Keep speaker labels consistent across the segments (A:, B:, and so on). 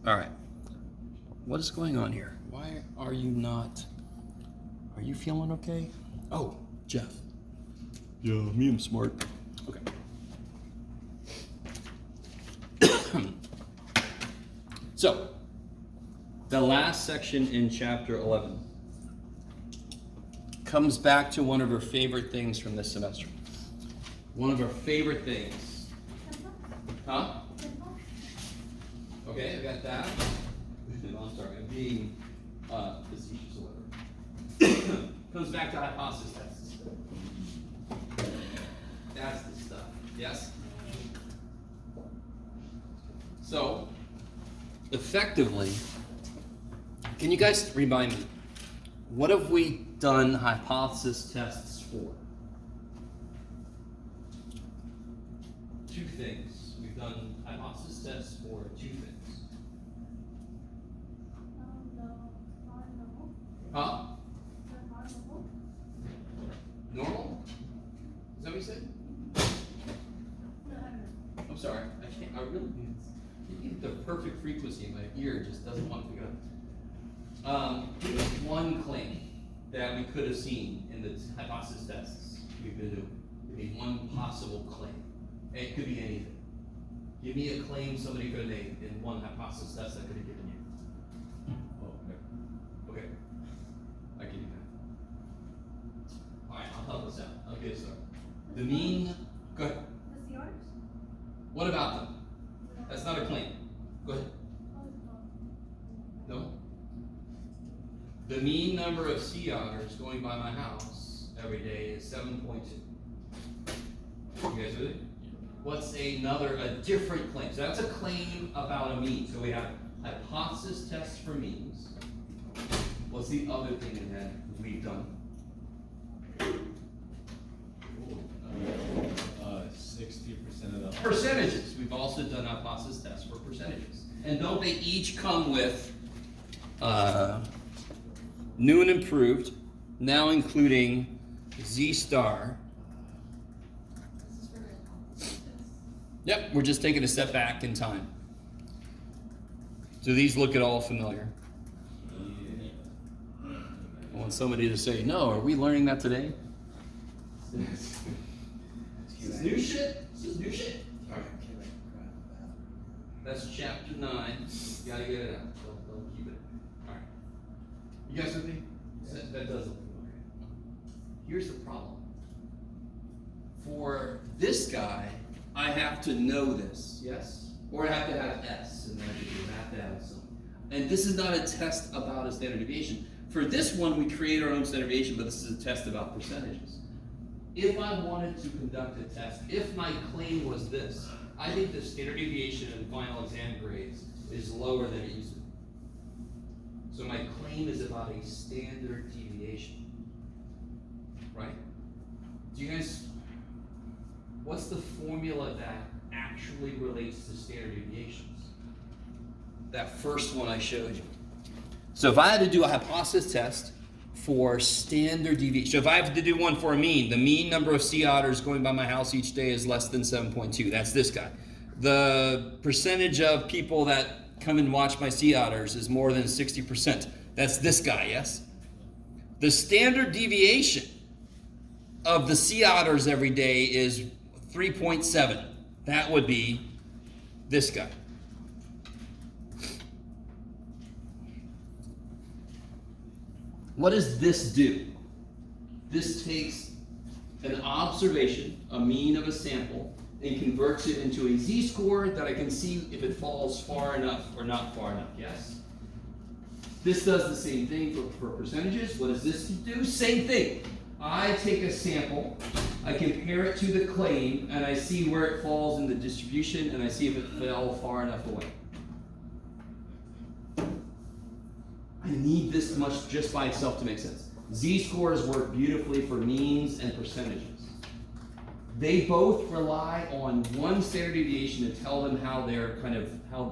A: All right. What is going on here? Why are you not? Are you feeling okay? Oh, Jeff. Yeah, me, I'm smart. Okay. So, the last section in chapter 11 comes back to one of our favorite things from this semester. One of our favorite things. Huh? Okay, I got that. I'm sorry, I'm being facetious or whatever. Comes back to hypothesis tests. That's the stuff. Yes? So, effectively, can you guys remind me, what have we done hypothesis tests for? Two things. We've done hypothesis tests for two things. Huh? Normal? Is that what you said? I'm sorry. I really need the perfect frequency in my ear just doesn't want to go. Here's one claim that we could have seen in the hypothesis tests we've been doing. We need one possible claim. It could be anything. Give me a claim somebody could have made in one hypothesis test I could have given you. Oh, okay. I give you that. All right, I'll help us out. I'll get us started. The mean. Go ahead.
B: The CRs?
A: What about them? That's not a claim. Go ahead. No? The mean number of sea otters going by my house every day is 7.2. You guys with it? What's a different claim? So that's a claim about a mean. So we have hypothesis tests for means. What's the other thing that we've done?
C: 60% of the
A: Percentages. We've also done hypothesis tests for percentages. And don't they each come with new and improved, now including Z star. Yep, we're just taking a step back in time. Do these look at all familiar? I want somebody to say, no, are we learning that today? This is new shit? This is new shit? All right. That's chapter 9. You gotta get it out. Don't keep it. All right. You guys with me? That does look familiar. Here's the problem. For this guy, I have to know this, yes? Or I have to have S, and then I have to have some. And this is not a test about a standard deviation. For this one, we create our own standard deviation, but this is a test about percentages. If I wanted to conduct a test, if my claim was this, I think the standard deviation in final exam grades is lower than it used to be. So my claim is about a standard deviation, right? Do you guys, what's the formula that actually relates to standard deviations? That first one I showed you. So if I had to do a hypothesis test for standard deviation, so if I have to do one for a mean, the mean number of sea otters going by my house each day is less than 7.2. That's this guy. The percentage of people that come and watch my sea otters is more than 60%. That's this guy, yes? The standard deviation of the sea otters every day is 3.7. That would be this guy. What does this do? This takes an observation, a mean of a sample, and converts it into a z-score that I can see if it falls far enough or not far enough, yes? This does the same thing for percentages. What does this do? Same thing. I take a sample, I compare it to the claim, and I see where it falls in the distribution, and I see if it fell far enough away. I need this much just by itself to make sense. Z-scores work beautifully for means and percentages. They both rely on one standard deviation to tell them how they're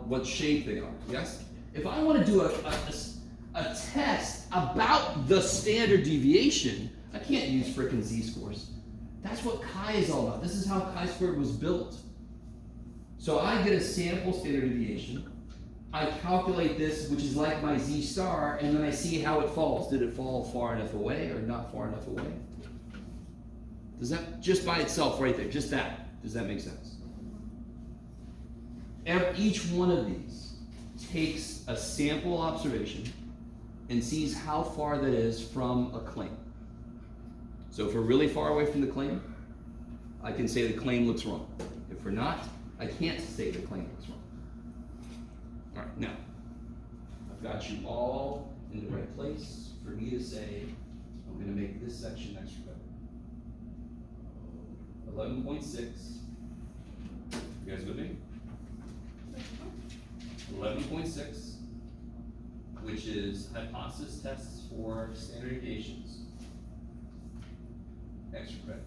A: what shape they are, yes? If I want to do a test about the standard deviation, I can't use frickin' Z-scores. That's what chi is all about. This is how chi-squared was built. So I get a sample standard deviation, I calculate this, which is like my Z star, and then I see how it falls. Did it fall far enough away or not far enough away? Does that, just by itself right there, just that, does that make sense? Each one of these takes a sample observation and sees how far that is from a claim. So if we're really far away from the claim, I can say the claim looks wrong. If we're not, I can't say the claim looks wrong. All right, now, I've got you all in the right place for me to say, I'm gonna make this section extra better. 11.6, you guys with me? 11.6, which is hypothesis tests for standard deviations. Extra credit.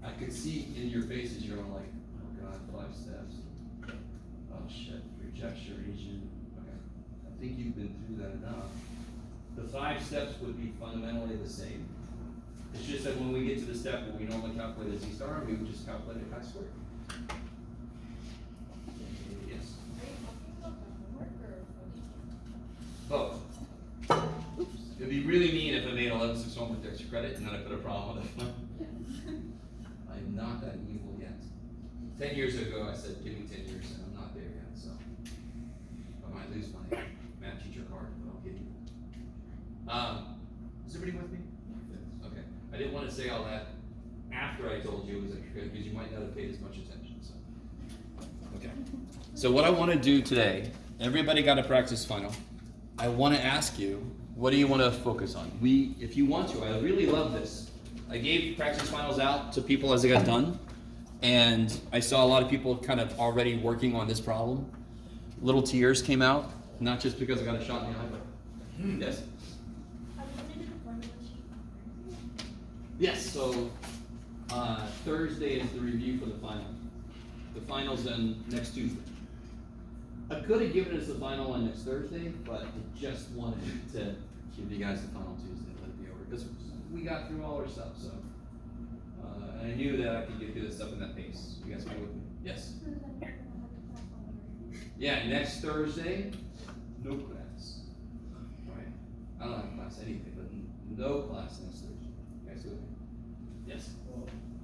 A: I could see in your faces, you're all like, oh God, 5 steps. Oh shit, rejection region. Okay, I think you've been through that enough. The 5 steps would be fundamentally the same. It's just that when we get to the step where we normally calculate a Z star, we would just calculate a chi-square. Yes? Both. It'd be really mean if I made 11.6 homework extra credit and then I put a problem with it. I'm not that evil yet. 10 years ago, I said, give me 10 years, and I'm not there yet, so. I might lose my math teacher card, but I'll give you. Is everybody with me? Okay. I didn't want to say all that after I told you it was extra credit, because you might not have paid as much attention, so. Okay. So what I want to do today, everybody got a practice final. I want to ask you, what do you want to focus on? If you want to, I really love this. I gave practice finals out to people as they got done, and I saw a lot of people kind of already working on this problem. Little tears came out, not just because I got a shot in the eye, but yes? Yes, so Thursday is the review for the final. The final's then next Tuesday. I could have given us the final on next Thursday, but I just wanted to give you guys the final Tuesday, let it be over, because we got through all our stuff, so. And I knew that I could get through this stuff in that pace. You guys go with me? Yes? Yeah, next Thursday, no class. Right? I don't have class anything, but no class next Thursday. You guys go with me? Yes?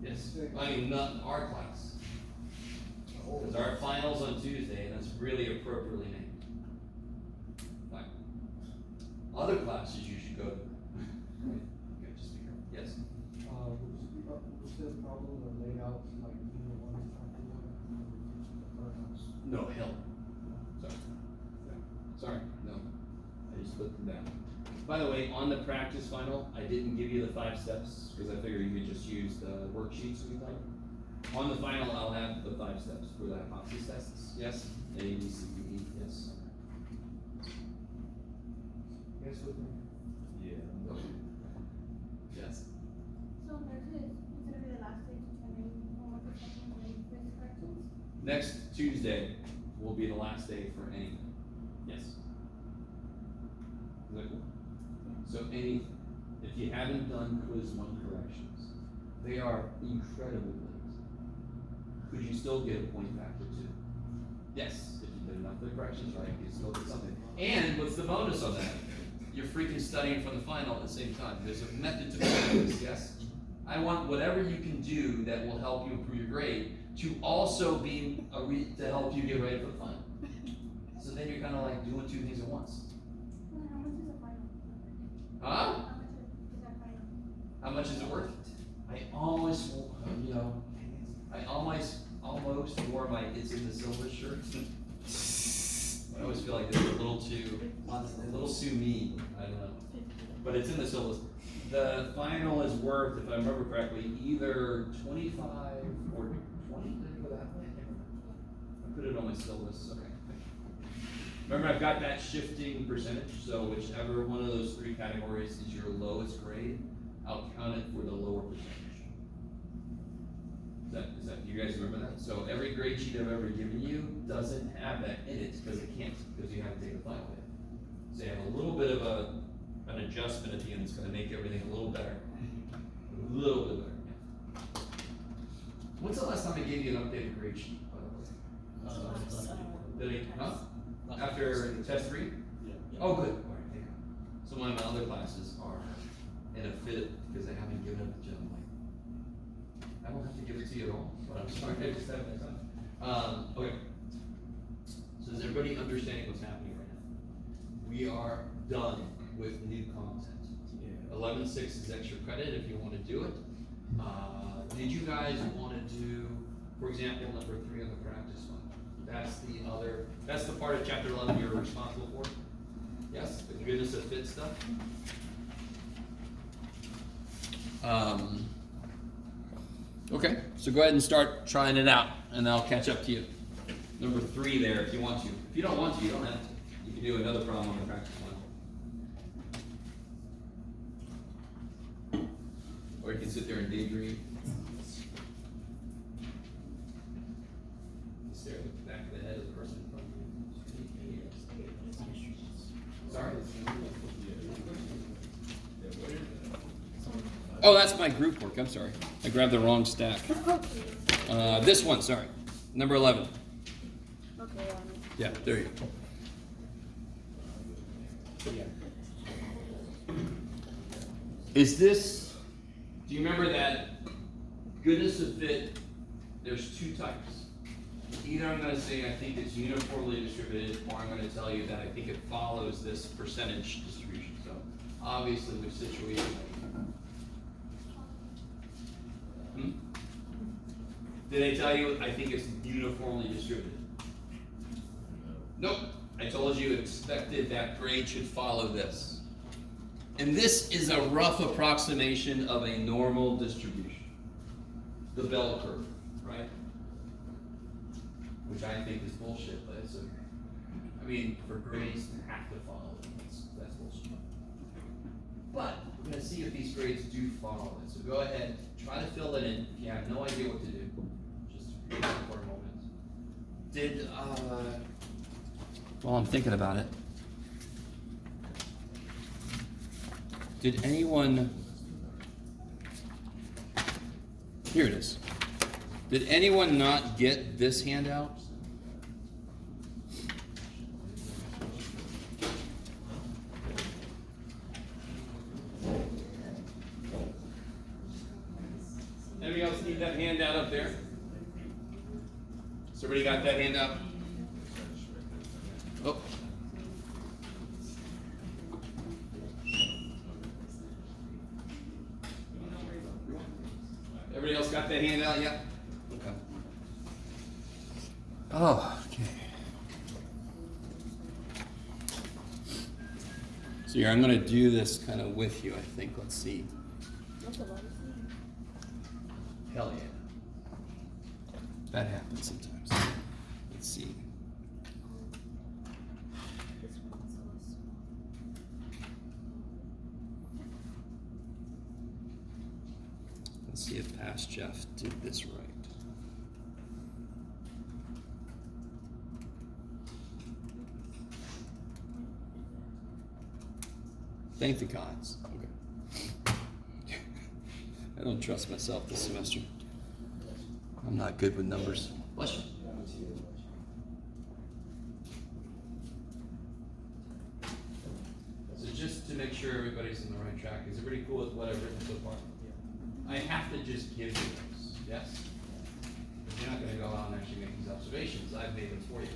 A: Yes. I mean, not our class. Because our finals on Tuesday, and that's really appropriately named. Fine. Other classes you should go to. Right? Okay, just be careful. Yes?
B: Was the problem that laid out like one
A: No, hell. Sorry. Sorry, no. I just put them down. By the way, on the practice final, I didn't give you the 5 steps because I figured you could just use the worksheets we got. On the final, I'll have the 5 steps for the hypothesis tests. Yes? A, B, C, D, E, yes.
B: Yes, with me.
C: Yeah.
A: Yes.
D: So Thursday is gonna be the last day to turn in homework assessment and quiz corrections?
A: Next Tuesday will be the last day for anything. Yes. Is that cool? So anything. If you haven't done quiz 1 corrections, they are incredibly late. Could you still get a point factor 2? Yes. If you did enough of the corrections right, you still get something. And what's the bonus on that? You're freaking studying for the final at the same time. There's a method to this, yes? I want whatever you can do that will help you improve your grade to also be to help you get ready for the final. So then you're kind of like doing 2 things at once.
D: How much is the final?
A: Huh?
D: How much is that final?
A: How much is it worth? I almost, I almost wore my "It's in the Syllabus" shirt. I always feel like it's a little too mean. I don't know, but it's in the syllabus. The final is worth, if I remember correctly, either 25 or 20. Did I go that way? I can't remember. I put it on my syllabus. Okay. Remember, I've got that shifting percentage. So whichever one of those 3 categories is your lowest grade, I'll count it for the lower percentage. Is that, you guys remember that? So every grade sheet I've ever given you doesn't have that in it because it can't, because you haven't taken the final yet. So you have a little bit of an adjustment at the end that's going to make everything a little better. A little bit better. Yeah. When's the last time I gave you an updated grade sheet, by the way? Did he, huh? After test 3? Oh, good. All right, thank God. Some of my other classes are in a fit because they haven't given up the gym. I'm like, I don't have to give it to you at all, but I'm sorry, I just haven't had time. Okay. So is everybody understanding what's happening right now? We are done with new content. 11.6 is extra credit if you want to do it. Did you guys want to do, for example, number 3 on the practice one? That's the part of chapter 11 you're responsible for? Yes, the goodness of fit stuff? Okay, so go ahead and start trying it out, and I'll catch up to you. Number 3 there, if you want to. If you don't want to, you don't have to. You can do another problem on the practice one. Or you can sit there and daydream. Stare at the back of the head of the person in front of you. Sorry? Oh, that's my group work. I'm sorry. I grabbed the wrong stack. This one, sorry. Number 11.
D: Okay,
A: Yeah, there you go. Is this, do you remember that goodness of fit, there's 2 types. Either I'm going to say I think it's uniformly distributed, or I'm going to tell you that I think it follows this percentage distribution. So obviously which situation Did I tell you I think it's uniformly distributed? Nope. I told you expected that grade should follow this. And this is a rough approximation of a normal distribution. The bell curve, right? Which I think is bullshit, but it's okay. I mean, for grades to have to follow it, that's bullshit. But we're going to see if these grades do follow it. So go ahead, try to fill it in. If you have no idea what to do, just read it for a moment. While I'm thinking about it, did anyone, here it is. Did anyone not get this handout? Anybody else need that handout up there? Has everybody got that handout? Oh. Everybody else got that handout yet? Okay. Oh, okay. So here, I'm going to do this kind of with you, I think. Let's see. Hell yeah. That happens sometimes. Let's see. Let's see if Past Jeff did this right. Thank the gods. Okay. I don't trust myself this semester. I'm not good with numbers. Bless you. So just to make sure everybody's on the right track, is everybody cool with what I've written so far? I have to just give you those, yes? Because you're not going to go out and actually make these observations. I've made them for you.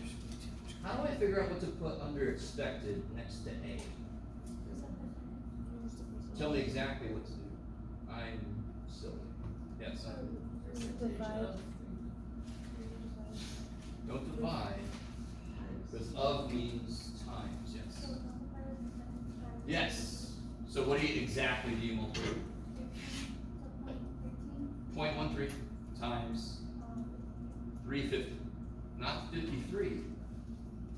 A: How do I figure out what to put under expected next to A? Tell me exactly what to do. I'm silly. Yes. Don't divide, because of means times, yes. Yes. So what exactly do you multiply? 0.13 times 350, not 53.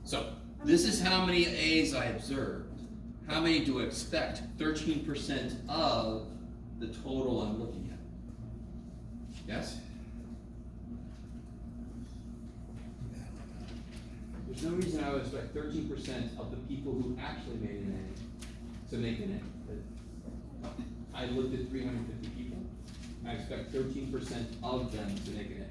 A: So this is how many A's I observed. How many do I expect? 13% of the total I'm looking at. Yes? There's no reason I would expect 13% of the people who actually made an A to make an A. I looked at 350 people. I expect 13% of them to make an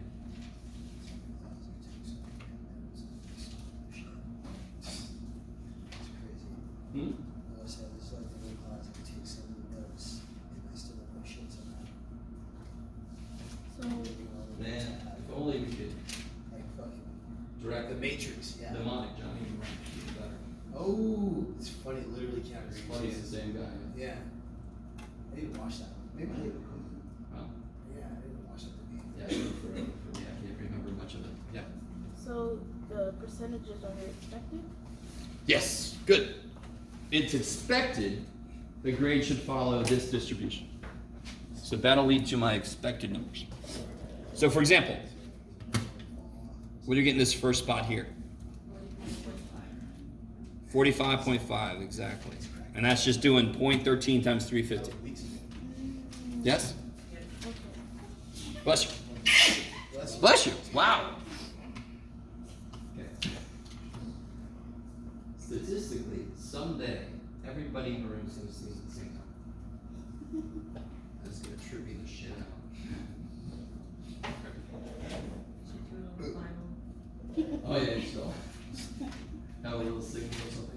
A: It's funny, it's the same guy.
E: Yeah. I didn't watch that one. Maybe I did.
A: Wow.
E: Yeah, I didn't watch that movie.
A: Yeah, I can't remember much of it. Yeah.
F: So the percentages are expected?
A: Yes, good. It's expected the grade should follow this distribution. So that'll lead to my expected numbers. So for example, what do you get in this first spot here? 45.5, exactly. And that's just doing 0.13 times 350. Yes? Bless you. Bless you. Wow. Okay. Statistically, someday, everybody in the room sings things at the same time. That's gonna trip me the shit out. Oh yeah, so. Have a little signal or something?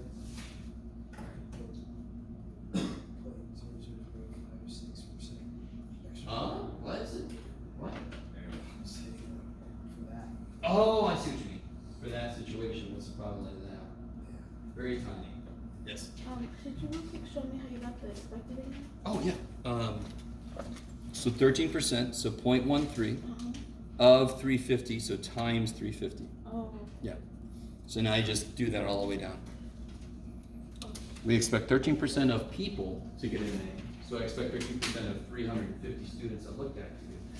A: What is it? What?
E: For that.
A: Oh, I see what you mean. For that situation, what's the problem with that? Very tiny. Yes.
F: Could you real quick show me how you got the expected again?
A: Oh yeah. So 13%, so 0.13
F: Uh-huh.
A: of 350, so times 350.
F: Oh.
A: Yeah. So now you just do that all the way down. We expect 13% of people to get an A. So I expect 13% of 350 students I looked at to get an A.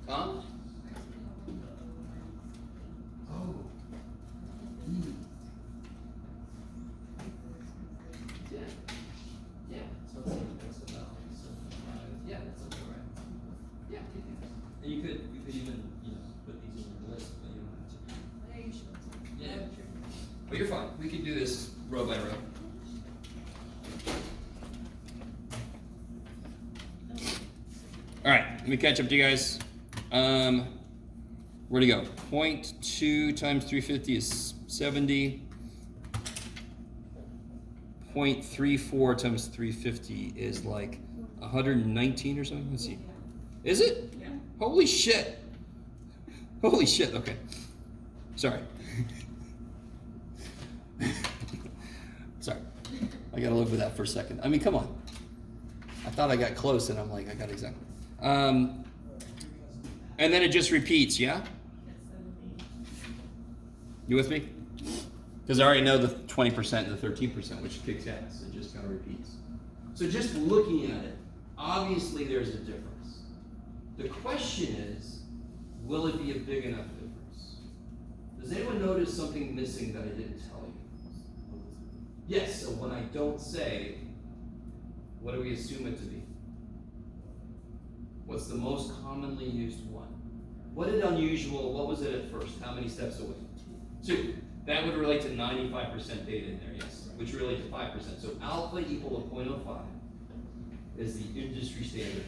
A: Huh? Oh. Yeah. Yeah. So let's see. That's about. So, yeah, that's okay, right? Yeah. And you could even put these in your list, but you don't have to. Yeah. But you're fine. We can do this row by row. All right. Let me catch up to you guys. Where'd it go? 0.2 times 350 is 70. 0.34 times 350 is like 119 or something. Let's see. Is it? Yeah. Holy shit. Holy shit. Okay. Sorry. Sorry. I gotta live with that for a second. I mean, come on. I thought I got close, and I'm like, I got exactly. And then it just repeats, yeah? You with me? Because I already know the 20% and the 13%, which kicks ass. It just kind of repeats. So just looking at it, obviously there's a difference. The question is, will it be a big enough difference? Does anyone notice something missing that I didn't tell you? Yes, so when I don't say, what do we assume it to be? What's the most commonly used one? What did unusual, what was it at first? How many steps away? 2. That would relate to 95% data in there, yes, which relates to 5%. So alpha equal to 0.05 is the industry standard.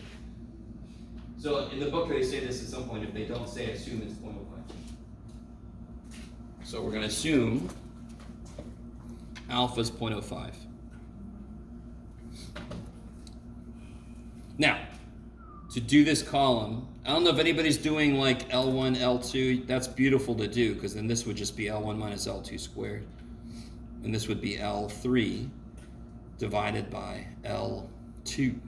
A: So in the book they say this at some point. If they don't say it, assume it's 0.05. So we're going to assume alpha is 0.05. Now, to do this column, I don't know if anybody's doing like L1, L2. That's beautiful to do, because then this would just be L1 minus L2 squared. And this would be L3 divided by L2.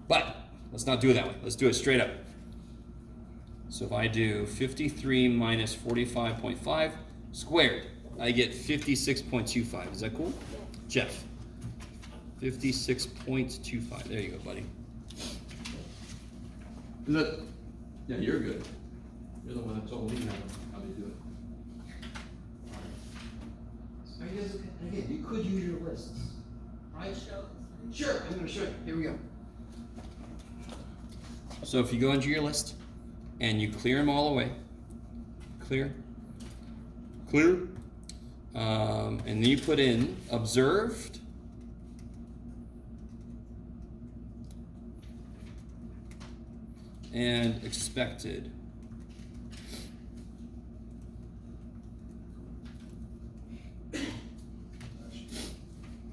A: But let's not do it that way. Let's do it straight up. So if I do 53 minus 45.5 squared, I get 56.25. Is that cool? Jeff. 56.25. There you go, buddy. Look. Yeah, you're good. You're the one that told me how to do it. Are you guys okay? Again, you could use your lists. Right? Sure, I'm going to show you. Here we go. So if you go into your list and you clear them all away, clear, and then you put in observed, and expected.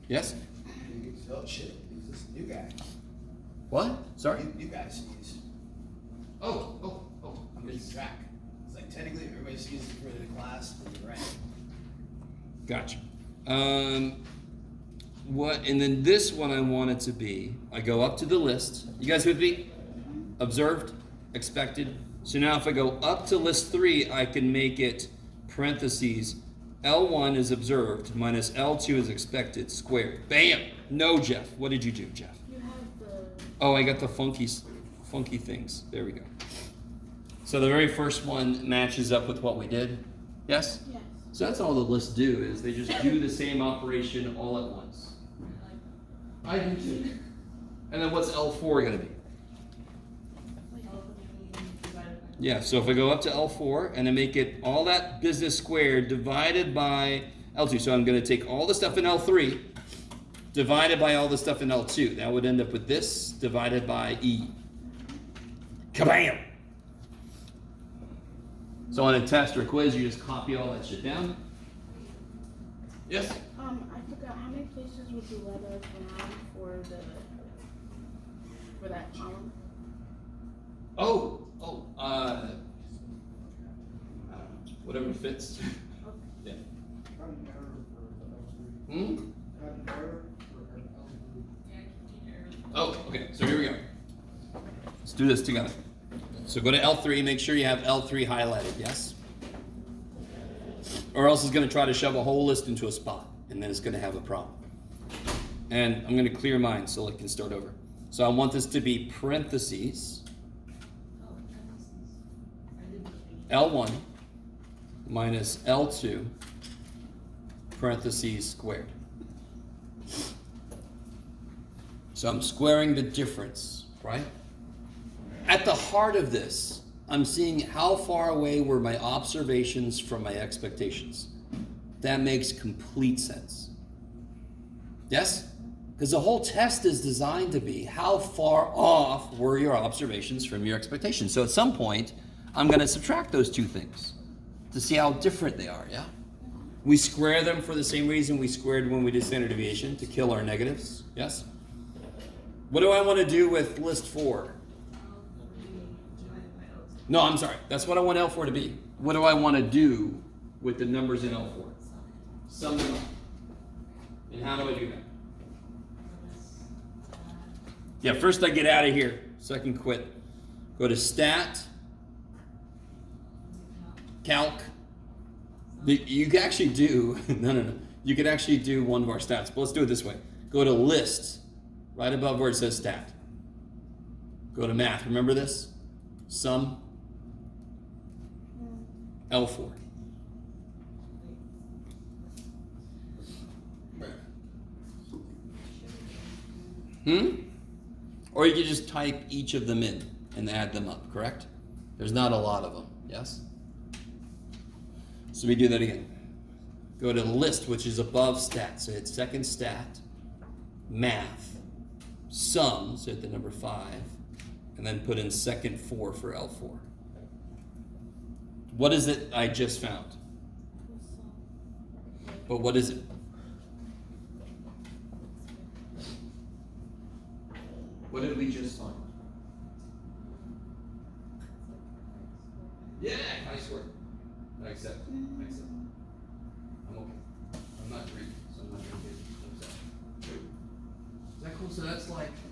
A: Yes?
E: Oh shit, he's this new guy.
A: What? Sorry?
E: New guy sees.
A: Oh.
E: I'm losing track. It's like technically everybody sees it for the class, but you're right.
A: Gotcha. What? And then this one I want it to be. I go up to the list. You guys with me? Observed, expected. So now if I go up to list 3, I can make it parentheses. L1 is observed minus L2 is expected squared. Bam! No, Jeff. What did you do, Jeff?
F: You have the.
A: Oh, I got the funky things. There we go. So the very first one matches up with what we did. Yes?
F: Yes.
A: So that's all the lists do, is they just do the same operation all at once. I do too. And then what's L4 gonna be? Yeah, so if I go up to L4 and I make it all that business squared divided by L2. So I'm gonna take all the stuff in L3 divided by all the stuff in L2. That would end up with this divided by E. Kabam! So on a test or quiz, you just copy all that shit down. Yes?
F: I forgot how many places would you let us around for that column?
A: Whatever fits. Yeah.
B: Got an error for L3.
A: Hmm?
B: Got an error for L3.
A: Oh, okay. So here we go. Let's do this together. So go to L3. Make sure you have L3 highlighted. Yes. Or else it's going to try to shove a whole list into a spot, and then it's going to have a problem. And I'm going to clear mine so it can start over. So I want this to be parentheses L1 minus L2 parentheses squared. So I'm squaring the difference, right? At the heart of this, I'm seeing how far away were my observations from my expectations. That makes complete sense. Yes? Because the whole test is designed to be how far off were your observations from your expectations. So at some point, I'm going to subtract those two things to see how different they are, yeah? We square them for the same reason we squared when we did standard deviation, to kill our negatives, yes? What do I want to do with list 4? No, I'm sorry. That's what I want L4 to be. What do I want to do with the numbers in L4? Sum them up. And how do I do that? Yeah, first I get out of here so I can quit. Go to Stat, Calc. You can actually do, no. You can actually do one of our stats, but let's do it this way. Go to List, right above where it says Stat. Go to Math. Remember this? Sum, L4. Or you can just type each of them in and add them up, correct? There's not a lot of them, yes? So we do that again. Go to List, which is above Stat. So hit second Stat, Math, Sum, so hit the number 5, and then put in second 4 for L4. What is it I just found? But what is it? What did we just find? Yeah, chi-squared. I accept. I accept. I'm okay. I'm not Greek, so I'm not going to get upset. Is that cool? So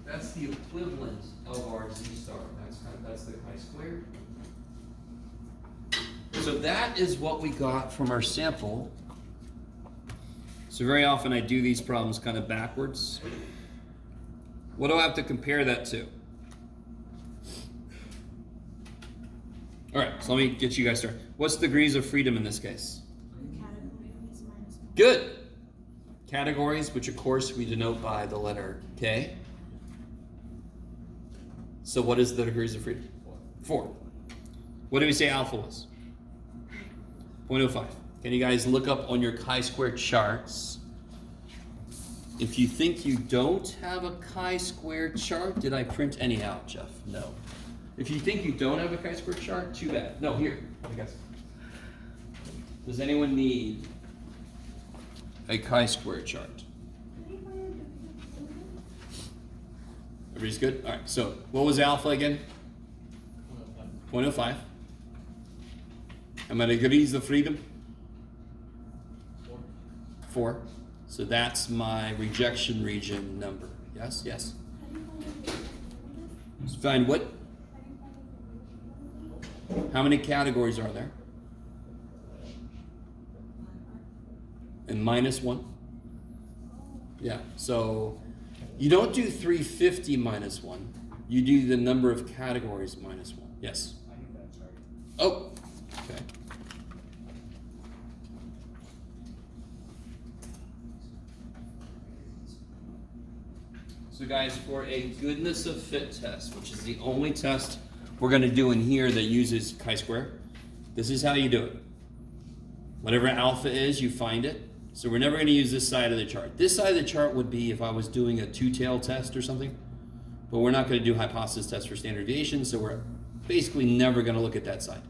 A: that's the equivalent of our z star. That's the chi-squared. So that is what we got from our sample. So very often I do these problems kind of backwards. What do I have to compare that to? All right, so let me get you guys started. What's degrees of freedom in this case?
F: Categories minus.
A: Good. Categories, which of course we denote by the letter K. So what is the degrees of freedom? 4. What do we say alpha was? 0.05. Can you guys look up on your chi-square charts? If you think you don't have a chi-square chart, did I print any out, Jeff? No. If you think you don't have a chi-square chart, too bad. No, here, I guess. Does anyone need a chi-square chart? Everybody's good? All right, so what was alpha again? 0.05. Am I degrees of freedom? 4. So that's my rejection region number. Yes, yes. Find what? How many categories are there? And -1? Yeah, so you don't do 350 minus 1. You do the number of categories minus 1. Yes?
C: I need that chart.
A: Oh, okay. So guys, for a goodness of fit test, which is the only test we're going to do in here that uses chi-square, this is how you do it. Whatever alpha is, you find it. So we're never going to use this side of the chart. This side of the chart would be if I was doing a two-tailed test or something, but we're not going to do hypothesis tests for standard deviation, so we're basically never going to look at that side.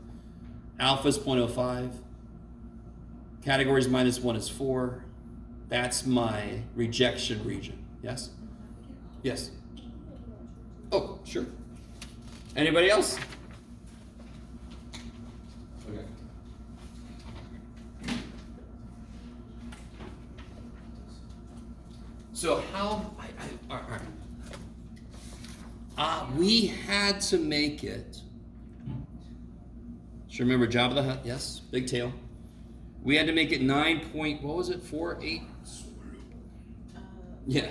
A: Alpha is 0.05. Categories -1 is 4. That's my rejection region. Yes? Yes. Oh, sure. Anybody else? Okay. So how, all right. We had to make it. So remember Jabba the Hutt? Yes, big tail. We had to make it 9.48? Yeah,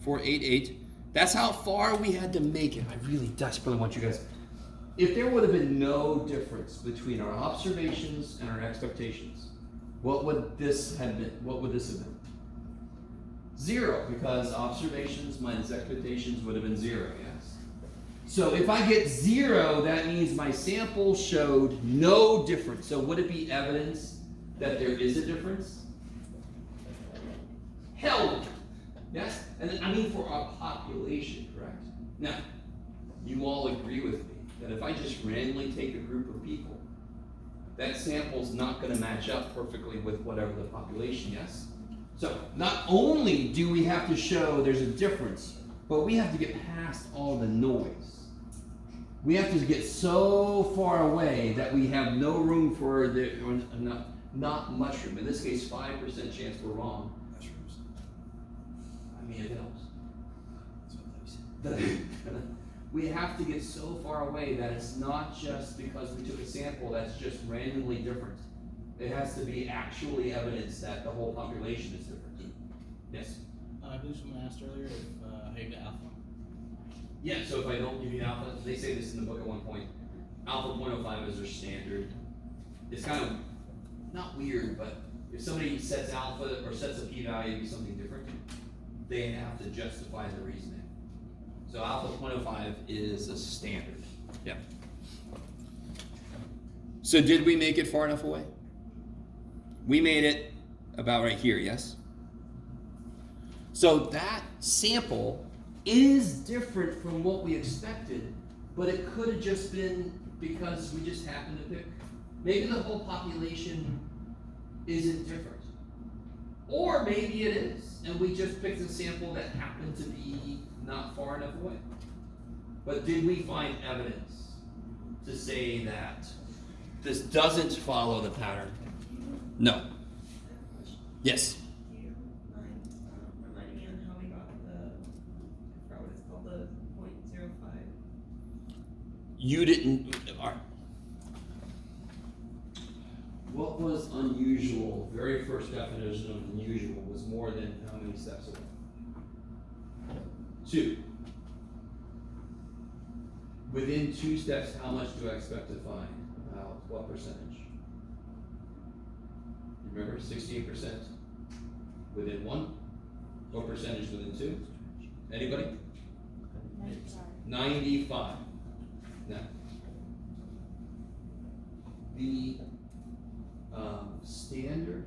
A: 488. That's how far we had to make it. I really desperately want you guys. If there would have been no difference between our observations and our expectations, what would this have been? What would this have been? 0, because observations minus expectations would have been 0, yes? So if I get 0, that means my sample showed no difference. So would it be evidence that there is a difference? Hell, yes? And then, I mean for our population, correct? Now, you all agree with me that if I just randomly take a group of people, that sample's not going to match up perfectly with whatever the population, yes? So not only do we have to show there's a difference, but we have to get past all the noise. We have to get so far away that we have no room for or not much room. In this case, 5% chance we're wrong.
E: Mushrooms.
A: I mean, it helps.
E: That's what they said.
A: We have to get so far away that it's not just because we took a sample that's just randomly different. It has to be actually evidence that the whole population is different. Yes?
G: I believe someone asked earlier if how you get alpha.
A: Yeah, so if I don't give you alpha, they say this in the book at one point, alpha 0.05 is their standard. It's kind of, not weird, but if somebody sets alpha or sets a p-value to be something different, they have to justify the reasoning. So alpha 0.05 is a standard. Yeah. So did we make it far enough away? We made it about right here, yes? So that sample is different from what we expected, but it could have just been because we just happened to pick. Maybe the whole population isn't different. Or maybe it is, and we just picked a sample that happened to be not far enough away. But did we find evidence to say that this doesn't follow the pattern? No. Yes.
H: Remind me on how we got the, I forgot what it's called, the 0.05.
A: You didn't. All right. What was unusual? Very first definition of unusual was more than how many steps away? 2. Within 2 steps, how much do I expect to find? What percentage? Remember, 68% within 1. What percentage within 2? Anybody? 95. Now, the standard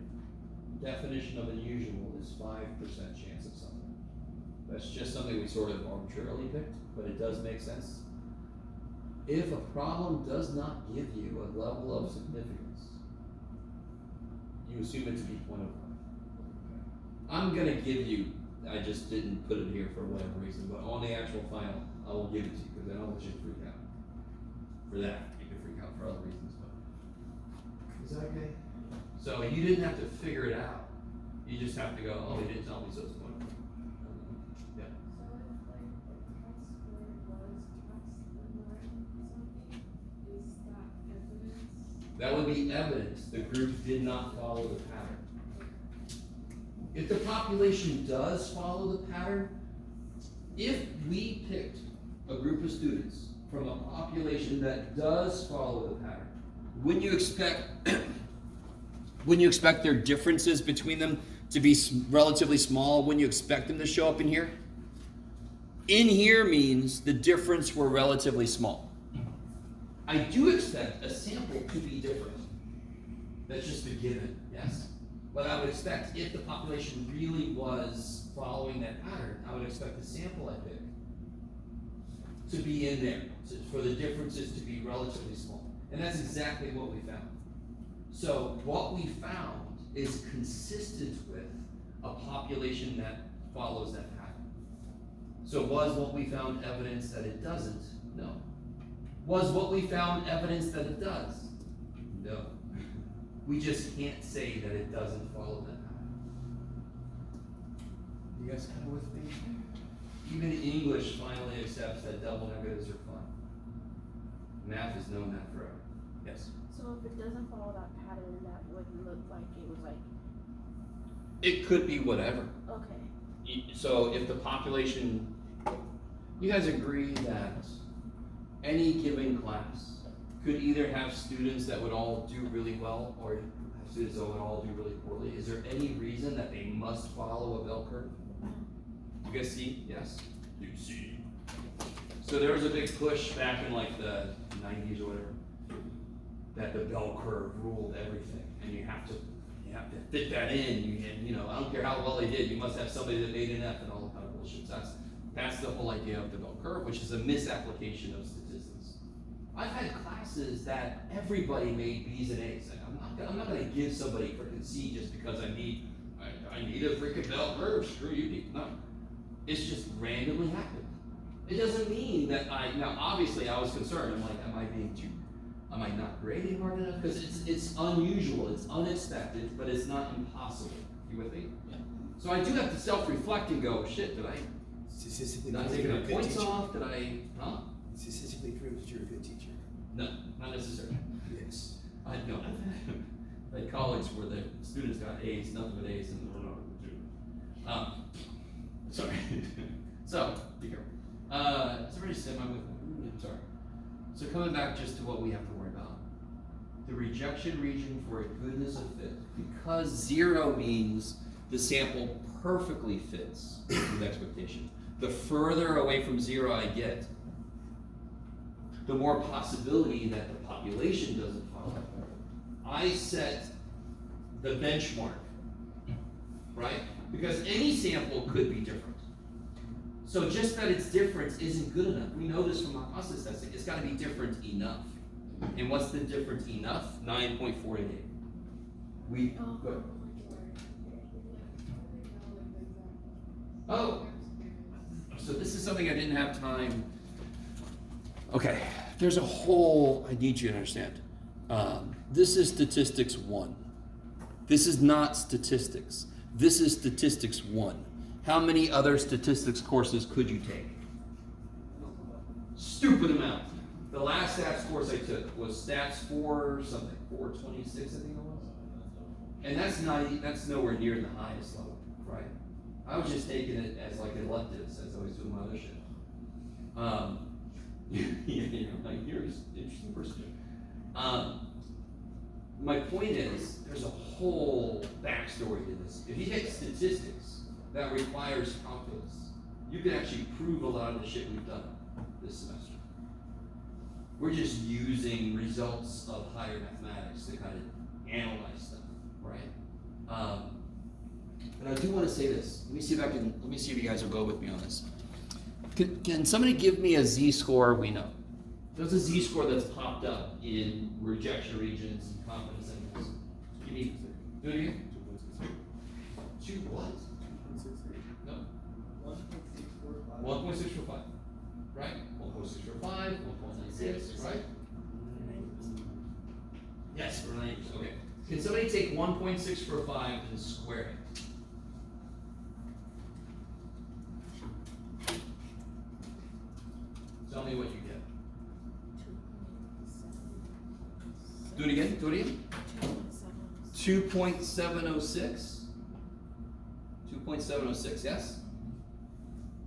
A: definition of unusual is 5% chance of something. That's just something we sort of arbitrarily picked, but it does make sense. If a problem does not give you a level of significance, you assume it to be 0.05. I'm gonna give you, I just didn't put it here for whatever reason, but on the actual final, I will give it to you, because I don't want you to freak out. For that, you can freak out for other reasons, but. Is that okay? So you didn't have to figure it out. You just have to go, oh, he didn't tell me, so it's 0.05. Yeah.
I: So if like the test score was less than 9 something, is that evidence?
A: That would be evidence the group did not follow the pattern. If the population does follow the pattern, if we picked a group of students from a population that does follow the pattern, wouldn't you expect their differences between them to be relatively small? Wouldn't you expect them to show up in here? In here means the difference were relatively small. I do expect a sample to be different. That's just a given, yes? But I would expect if the population really was following that pattern, I would expect the sample I pick to be in there, for the differences to be relatively small. And that's exactly what we found. So what we found is consistent with a population that follows that pattern. So was what we found evidence that it doesn't? No. Was what we found evidence that it does? No. We just can't say that it doesn't follow that pattern. You guys kind of with me? Even English finally accepts that double negatives are fun. Math has known that forever. Yes?
F: So if it doesn't follow that pattern, that would look like it was like,
A: It could be whatever.
F: okay.
A: So if the population, you guys agree that any given class could either have students that would all do really well or have students that would all do really poorly? Is there any reason that they must follow a bell curve? You guys see? Yes? You see. So there was a big push back in like the 90s or whatever, that the bell curve ruled everything, and you have to fit that in. And I don't care how well they did, you must have somebody that made an F and all that kind of bullshit. That's the whole idea of the bell curve, which is a misapplication of statistics. I've had classes that everybody made B's and A's. I'm not going to give somebody freaking C just because I need a freaking bell curve. Screw you, people. No, it's just randomly happened. It doesn't mean that now obviously I was concerned. I'm like, am I not grading hard enough? Because it's unusual, it's unexpected, but it's not impossible. You with me?
G: Yeah.
A: So I do have to self-reflect and go, shit, did I
E: Statistically
A: not
E: proves
A: take
E: you're
A: my
E: a good
A: points
E: teacher.
A: off? Did I, huh?
E: Statistically proves you're a good teacher.
A: No, not necessarily.
E: Yes.
A: I know. Like college where the students got A's, nothing but A's, and sorry. So, be careful. Somebody said I'm sorry. So coming back just to what we have to worry about. The rejection region for a goodness of fit. Because 0 means the sample perfectly fits with expectation. The further away from 0 I get, the more possibility that the population doesn't follow. I set the benchmark, right? Because any sample could be different. So just that it's different isn't good enough. We know this from our process testing. It's got to be different enough. And what's the different enough? 9.48. We go. Oh, so this is something I didn't have time. Okay, there's a whole, I need you to understand. This is statistics 1. This is not statistics. This is statistics 1. How many other statistics courses could you take? Stupid amount. The last stats course I took was stats 4 something, 426 I think it was. And that's nowhere near the highest level, right? I was just taking it as like electives as I was doing my other shit. Like you're an interesting person. My point is, there's a whole backstory to this. If you take statistics, that requires calculus. You can actually prove a lot of the shit we've done this semester. We're just using results of higher mathematics to kind of analyze stuff, right? And I do want to say this. Let me see if you guys will go with me on this. Can somebody give me a z-score we know? There's a z-score that's popped up in rejection regions and confidence intervals. Give me, do it again. 2 what? No. 1.645. Right? 1.645, 1.96, right? Yes, for 90%. Okay. Can somebody take 1.645 and square it? Tell me what you get. Do it again. Do it again. 2.706. 2.706. Yes.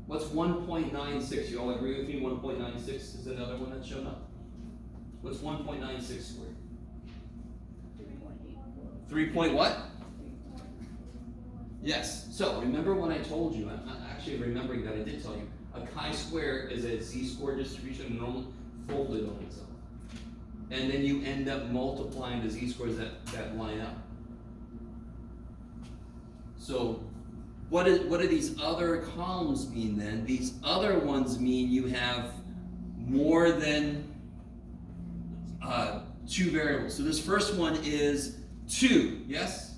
A: What's 1.96? You all agree with me? 1.96 is another one that's shown up. What's 1.96 squared? 3 point what? Yes. So remember when I told you? I'm actually remembering that I did tell you. A chi-square is a z-score distribution normally folded on itself. And then you end up multiplying the z-scores that line up. So what do these other columns mean then? These other ones mean you have more than 2 variables. So this first one is 2, yes?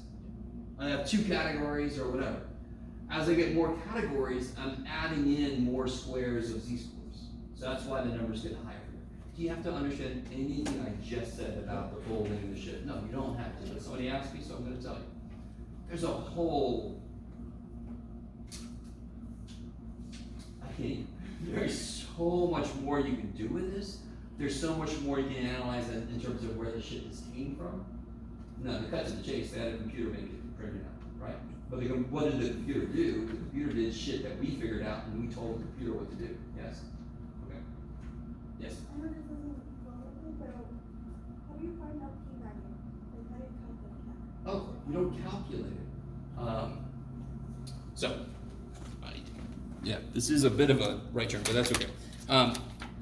A: I have 2 categories or whatever. As I get more categories, I'm adding in more squares of z-scores. So that's why the numbers get higher. Do you have to understand anything I just said about the folding and the shit? No, you don't have to. But somebody asked me, so I'm going to tell you. There's a whole... There's so much more you can do with this. There's so much more you can analyze in terms of where the shit is came from. No, the cut to the chase, they had a computer make it, print it out, right? But what did the computer do? The computer did shit that we figured out and we told the computer what to do. Yes? Okay. Yes?
D: I know this doesn't go with it, but how do you find out p-value? Like, how do you calculate that?
A: Oh, you don't calculate it. Yeah, this is a bit of a right turn, but that's okay.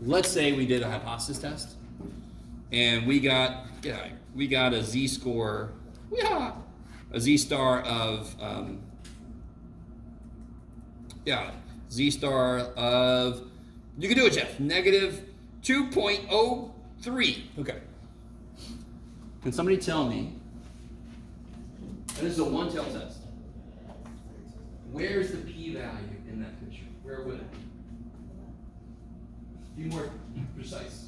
A: Let's say we did a hypothesis test, and we got a z-score, a z-star of z-star of, you can do it, Jeff, negative 2.03. Okay. Can somebody tell me? And this is a one-tail test. Where's the p-value in that picture? Where would it be? Be more precise.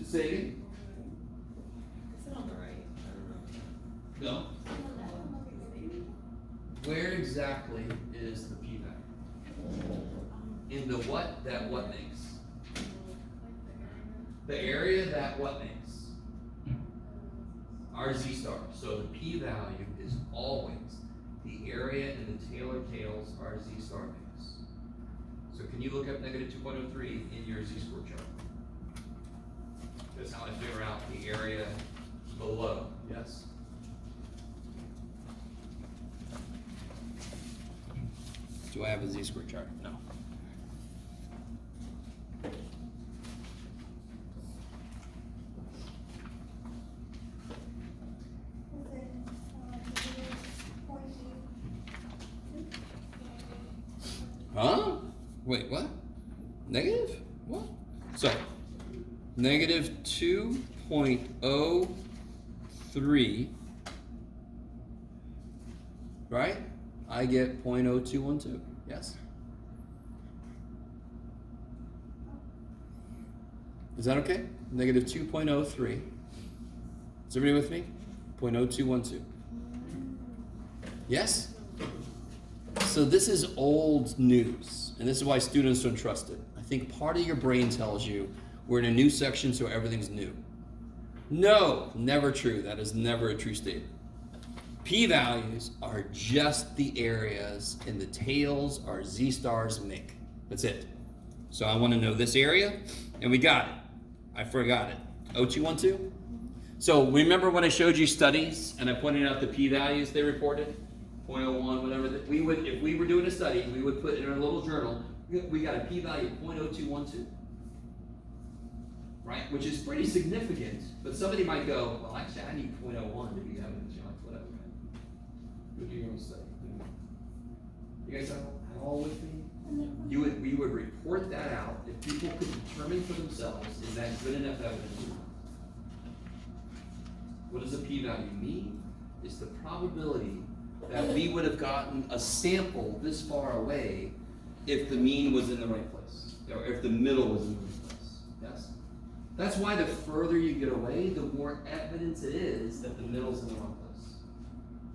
A: Say it again.
H: Is it on the right? I don't know.
A: No. Where exactly is the p-value? In the what that what makes? The area that what makes? Our z-star. So the p-value is always the area and the Taylor tails our z-star makes. So can you look up negative 2.03 in your z-score chart? That's how I figure out the area below. Yes? Do I have a z-score chart? No. Huh? Wait, what? Negative? What? So, negative 2.03, right? I get 0.0212, yes? Is that okay? Negative 2.03. Is everybody with me? 0.0212. Yes? So this is old news, and this is why students don't trust it. I think part of your brain tells you we're in a new section, so everything's new. No, never true. That is never a true statement. P-values are just the areas in the tails our z-stars make. That's it. So I want to know this area, and we got it. I forgot it. 0212? So remember when I showed you studies, and I pointed out the p-values they reported? 0.01, whatever. We would, if we were doing a study, we would put in our little journal, we got a p-value of 0.0212. Right? Which is pretty significant, but somebody might go, well, actually, I need 0.01 to be evidence. You're like, whatever, man. Go do your own study. You guys are all with me? We would report that out. If people could determine for themselves, is that good enough evidence or not? What does a p-value mean? It's the probability that we would have gotten a sample this far away if the mean was in the right place, or if the middle was in the right place. Yes? That's why the further you get away, the more evidence it is that the middle's in the wrong place.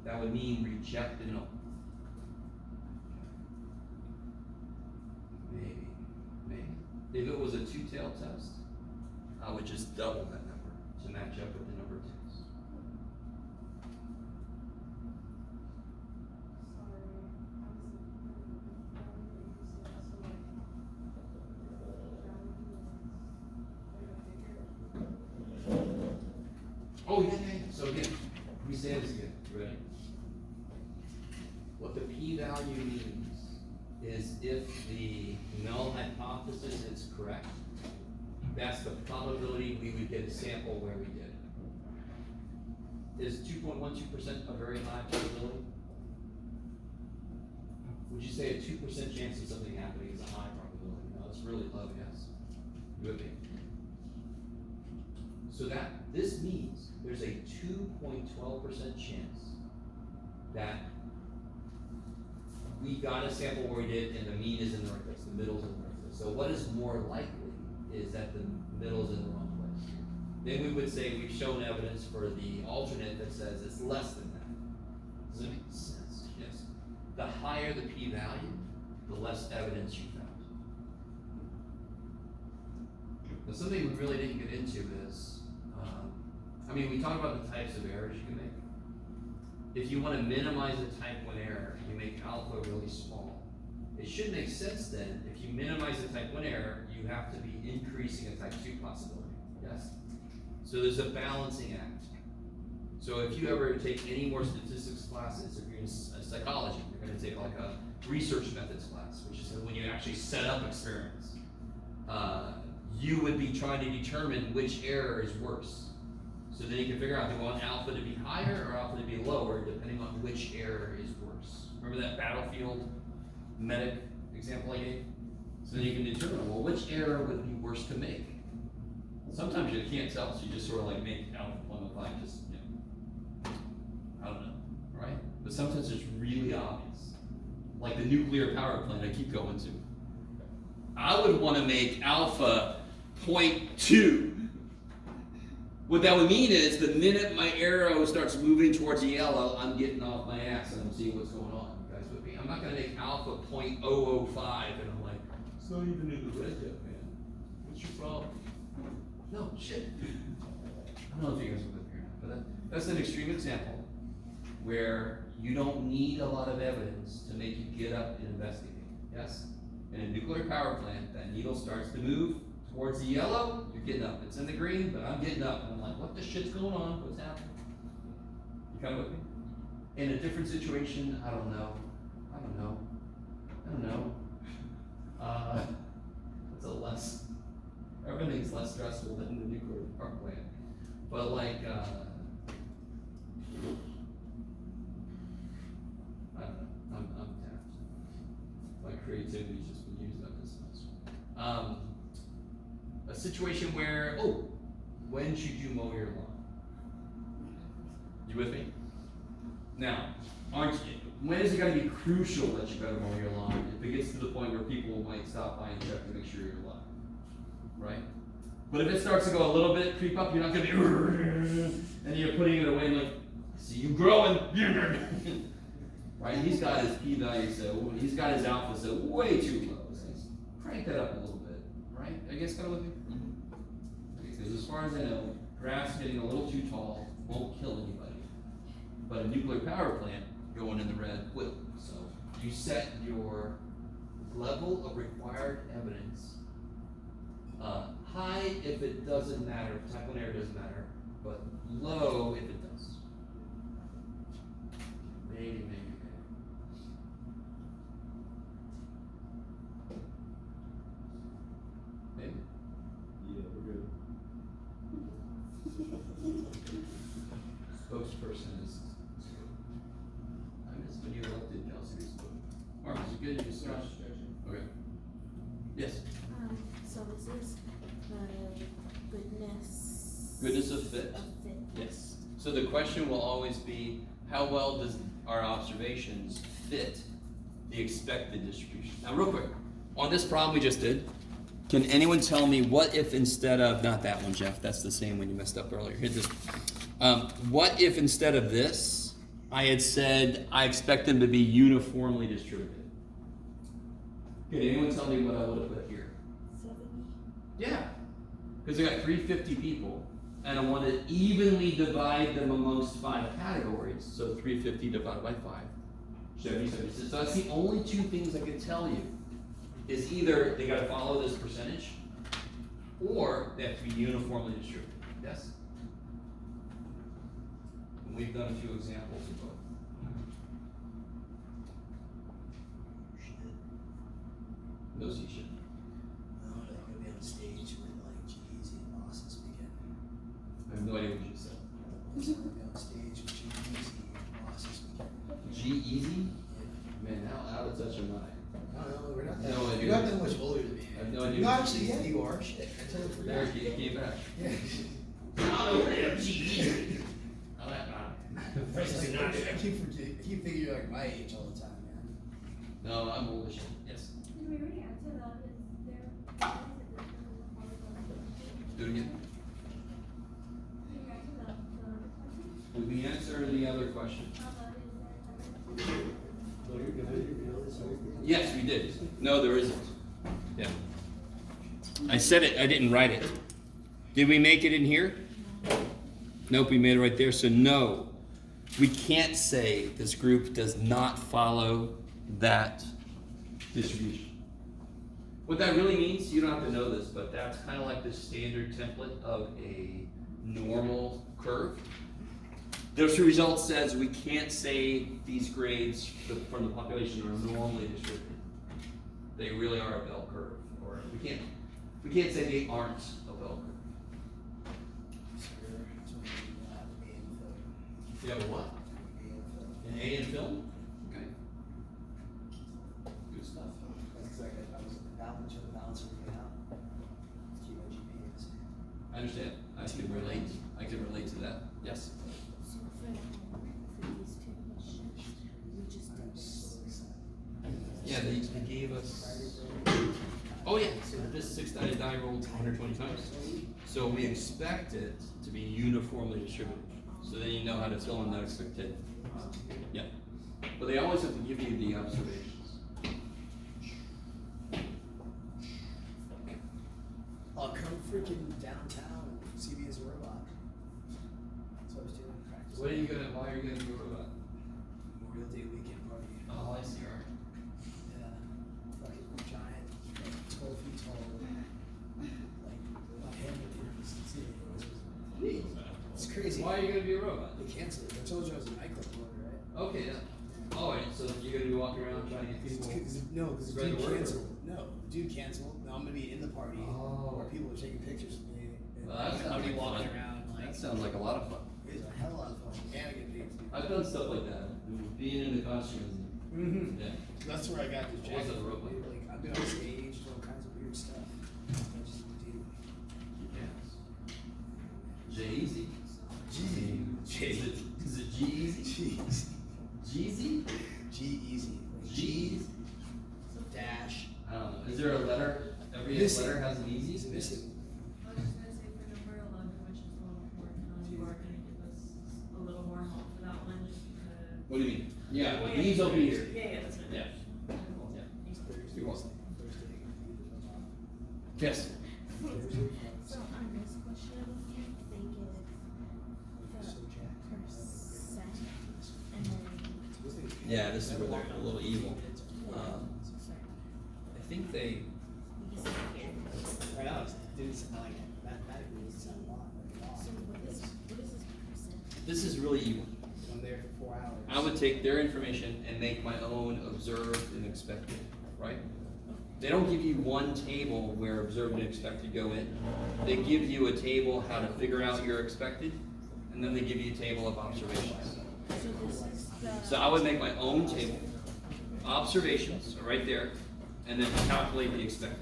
A: That would mean reject and null. Maybe. If it was a two-tailed test, I would just double that number to match up with the number of tails. Oh, yeah. So again, let me say this again. You ready? What the p-value means is if the null hypothesis is correct, that's the probability we would get a sample where we did. Is 2.12% a very high probability? Would you say a 2% chance of something happening is a high probability? No, it's really low, yes. You with me? So this means there's a 2.12% chance that we got a sample where we did and the mean is in the right place, the middle's in the right place. So what is more likely is that the middle's in the wrong place. Then we would say we've shown evidence for the alternate that says it's less than that. Does that make sense? Yes. The higher the p-value, the less evidence you found. Now something we really didn't get into is, we talked about the types of errors you can make. If you want to minimize a type 1 error, you make alpha really small. It should make sense then, if you minimize a type 1 error, you have to be increasing a type 2 possibility, yes? So there's a balancing act. So if you ever take any more statistics classes, if you're in psychology, you're going to take like a research methods class, which is when you actually set up experiments. You would be trying to determine which error is worse. So then you can figure out, do you want alpha to be higher or alpha to be lower, depending on which error is worse. Remember that battlefield medic example I gave? So then you can determine, well, which error would be worse to make? Sometimes you can't tell, so you just sort of like make alpha 0.05, just, I don't know, right? But sometimes it's really obvious. Like the nuclear power plant I keep going to. I would want to make alpha 0.2. What that would mean is the minute my arrow starts moving towards the yellow, I'm getting off my ass and I'm seeing what's going on. You guys with me? I'm not going to make alpha 0.005 and I'm like, it's not even in the red yet, man. What's your problem? No, shit. I don't know if you guys are with me or not, but that's an extreme example where you don't need a lot of evidence to make you get up and investigate. Yes? In a nuclear power plant, that needle starts to move towards the yellow, you're getting up. It's in the green, but I'm getting up. And I'm like, what the shit's going on? What's happening? You kind of with me? In a different situation, I don't know. Everything's less stressful than the nuclear power plant. But like, I don't know. I'm tapped. My creativity's just been used up this much. A situation where, when should you mow your lawn? You with me? Now, when is it going to be crucial that you better mow your lawn? If it gets to the point where people might stop by and check to make sure you're alive, right? But if it starts to go a little bit, creep up, you're not going to be, and you're putting it away like, see you growing, right? He's got his p-value, so he's got his alpha, so way too low. So let's crank that up a little bit, right? I guess kind of with me. Because as far as I know, grass getting a little too tall won't kill anybody. But a nuclear power plant going in the red will. So you set your level of required evidence high if it doesn't matter, if type 1 error doesn't matter, but low if it does. Maybe.
C: Yeah, we're good.
A: Spokesperson is good. I miss when you elected Kelsey as spokesperson. Mark, is it good? You start? Okay. Goodness of fit.
F: Of fit.
A: Yes. So the question will always be, how well does our observations fit the expected distribution? Now, real quick, on this problem we just did, can anyone tell me what if instead of, not that one, Jeff, that's the same one you messed up earlier. Hit this. What if instead of this, I had said I expect them to be uniformly distributed? Can anyone tell me what I would have put here?
F: 70.
A: Yeah, because I got 350 people, and I want to evenly divide them amongst 5 categories. So 350 divided by 5, 70, 76. So that's the only 2 things I can tell you. Is either they got to follow this percentage, or they have to be uniformly distributed. Yes. And we've done a few examples of both. No C shit.
E: No, they're gonna be on stage with like G-Eazy and Boston speaking.
A: I have no idea what you said.
E: They're gonna be on stage with G-Eazy and Boston speaking.
A: G-Eazy?
E: Yeah.
A: Man, how out of touch am I?
E: I don't know, we're not that,
A: No idea.
E: you're not that much older than me.
A: I have no idea.
E: No, actually, yeah, you are. Shit, I totally forgot.
A: There, he came back.
E: Yeah. I keep thinking you're like my age all the time, man.
A: No, I'm old as shit. Yes.
D: Did we already answer that? Is there, is it different in the polygon?
A: Do it again.
D: Did we answer the question?
A: Did we answer the other question?
D: How about is there a difference?
B: No, you're good.
A: Yes, we did. No, there isn't. Yeah. I said it, I didn't write it. Did we make it in here? Nope, we made it right there. So no, we can't say this group does not follow that distribution. What that really means, you don't have to know this, but that's kind of like the standard template of a normal curve. This result says we can't say these grades from the population are normally distributed. They really are a bell curve, or we can't say they aren't a bell curve. You have a what? An A in film? Okay. Good stuff.
E: That's exactly, I was balancing it out. Keep my GPA the same.
A: I understand. I can relate to that. Yes.
F: So for these 2 questions, we just did this.
A: Yeah, they gave us. Oh yeah. So this 6-sided die rolled 120 times. So we expect it to be uniformly distributed. So then you know how to fill in that expected. Yeah. But they always have to give you the observations.
E: I'll come freaking downtown and see me as a robot. That's what I was doing in practice.
A: Why are you gonna do a robot?
E: Memorial Day weekend party.
A: Oh, I see. All right.
E: Yeah. Fucking giant, like 12 feet tall. Like, Hamilton was it's crazy.
A: Why are you gonna be a robot?
E: They canceled it. I told you I was a nightclub owner, right?
A: Okay, yeah. All right, so you're gonna be walking around trying to get people.
E: Because the
A: Spread
E: dude
A: the word, or-
E: canceled. No, the dude canceled. Now I'm gonna be in the party
A: Oh.
E: where people are taking pictures of me. And
A: Well, that
E: I'm
A: sounds
E: gonna be
A: like
E: walking
A: fun.
E: around like
A: That sounds like a lot of fun.
E: it's a hell of a lot of fun. And I get paid to do
A: I've done stuff like that. Being in the costumes.
E: Mm-hmm.
A: Yeah.
E: That's where I got this
A: I
E: jacket.
A: wasn't a robot.
E: Like I've been on stage, doing all kinds of weird stuff. I just do.
A: J-Easy. Is it G-Easy?
E: Jeez.
A: Jeezy?
E: G-Easy.
A: G?
E: Dash.
A: I don't know. Is there a letter? Every
E: Missing.
A: letter has an easy?
E: He's missing.
I: I was just gonna say for number 11, which is a little more time, you are gonna give us a little more help for that one, just because.
A: What do you mean? Yeah,
I: Wait,
A: these will be here.
I: Yeah, that's what I meant.
A: Yeah.
I: Cool.
A: Yeah.
E: Thursday.
A: You're welcome.
E: Thursday.
A: Yes.
F: So on this question, they give the
E: So Jack.
F: percent and then.
A: Yeah, this is where they're a little evil. I think they.
E: Right now, it's doing something like mathematically, it's a lot.
F: So what is this percent?
A: This is really evil.
E: I'm there for 4 hours.
A: I would take their information and make my own observed and expected, right? They don't give you one table where observed and expected go in. They give you a table how to figure out your expected, and then they give you a table of observations.
F: So this is the.
A: So I would make my own table. Observations are right there, and then calculate the expected.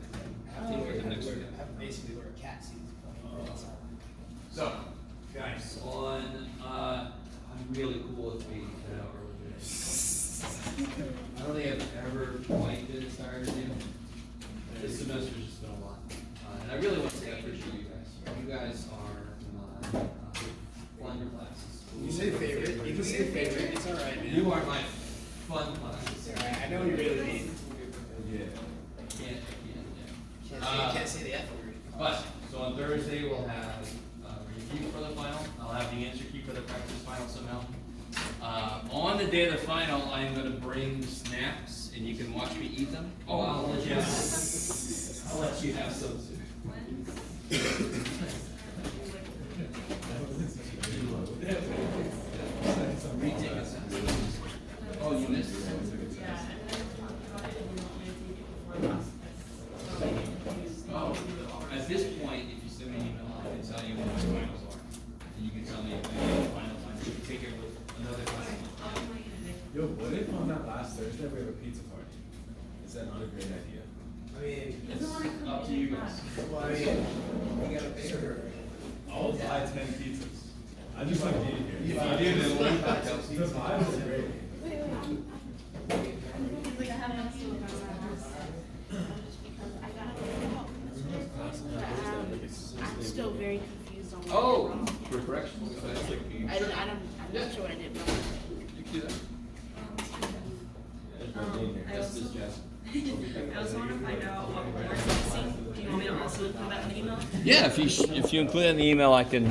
A: I think with the next one.
E: I basically wear a cat suit.
J: So, guys, I'm really cool with being 10 hour early. I don't think I've ever quite been as tired as you. This semester's just been a lot. And I really want to say I appreciate you guys. You guys are my fun classes.
E: You say favorite. You can say favorite. It's all right, man.
J: You are my fun classes.
E: All right, I know what you really mean.
C: Yeah.
E: Can't say the F word.
J: But, so on Thursday, we'll have review for the final. I'll have the answer key for the practice final somehow. On the day of the final, I'm gonna bring snacks, and you can watch me eat them. Oh, I'll let you have some. I'll let you have some too. Retake us.
A: Oh, you missed it?
I: Yeah, and then we talked about it, and we want me to take it before last test. So we can use the.
A: Oh, at this point, if you send me an email, I can tell you what the finals are. And you can tell me if the final time, you can take it with another class.
I: I'll be my Nick.
C: Yo, what if on that last Thursday we have a pizza party? Is that not a great idea?
E: I mean,
I: He doesn't wanna come
A: Up to
I: in
A: you
I: class.
A: guys.
E: well, I mean, we gotta pay her.
C: I'll buy 10 pizzas. I just like eating here.
J: If you do, then we'll back up.
C: The vibe is great.
D: Wait,
I: Like, I have enough to look at.
D: just because I got help from the school, but I'm still very confused on what I did
A: Oh,
D: wrong.
A: for correction.
D: I'm not sure what I did wrong.
A: You can do that.
I: I
A: That's
I: also,
A: Miss Jess.
I: I also wanna find out what boards I'm missing. Do you want me to also put that in the email?
A: Yeah, if you include it in the email, I can